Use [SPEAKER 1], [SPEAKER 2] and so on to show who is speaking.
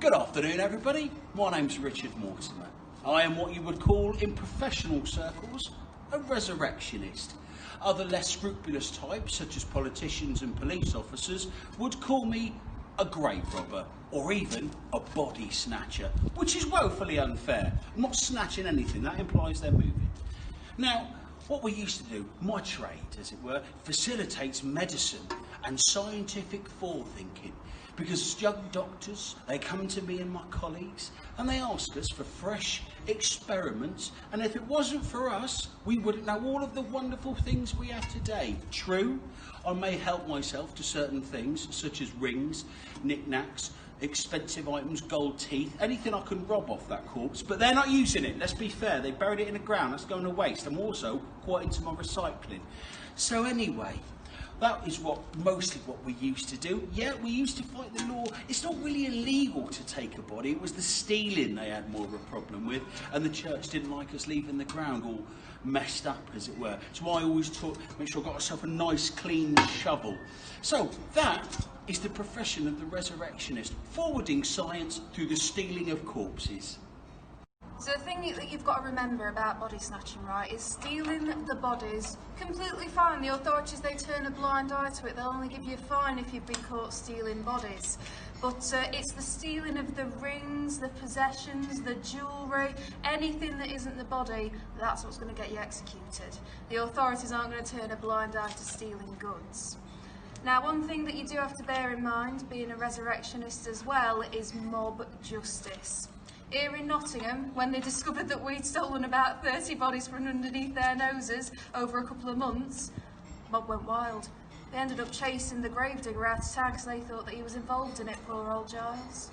[SPEAKER 1] Good afternoon, everybody. My name's Richard Mortimer. I am what you would call, in professional circles, a resurrectionist. Other less scrupulous types, such as politicians and police officers, would call me a grave robber, or even a body snatcher, which is woefully unfair. I'm not snatching anything, that implies they're moving. Now, what we used to do, my trade, as it were, facilitates medicine and scientific forethinking. Because as young doctors, they come to me and my colleagues and they ask us for fresh experiments, and if it wasn't for us, we wouldn't know all of the wonderful things we have today. True, I may help myself to certain things, such as rings, knickknacks, expensive items, gold teeth, anything I can rob off that corpse, but they're not using it, let's be fair. They buried it in the ground, that's going to waste. I'm also quite into my recycling. So anyway, that is mostly what we used to do. Yeah, we used to fight the law. It's not really illegal to take a body. It was the stealing they had more of a problem with, and the church didn't like us leaving the ground all messed up, as it were. So I always make sure I got myself a nice clean shovel. So that is the profession of the resurrectionist, forwarding science through the stealing of corpses.
[SPEAKER 2] So the thing that you've got to remember about body snatching, right, is stealing the bodies, completely fine. The authorities, they turn a blind eye to it. They'll only give you a fine if you've been caught stealing bodies. But it's the stealing of the rings, the possessions, the jewellery, anything that isn't the body, that's what's going to get you executed. The authorities aren't going to turn a blind eye to stealing goods. Now, one thing that you do have to bear in mind, being a resurrectionist as well, is mob justice. Here in Nottingham, when they discovered that we'd stolen about 30 bodies from underneath their noses over a couple of months, mob went wild. They ended up chasing the gravedigger out of town because they thought that he was involved in it, poor old Giles.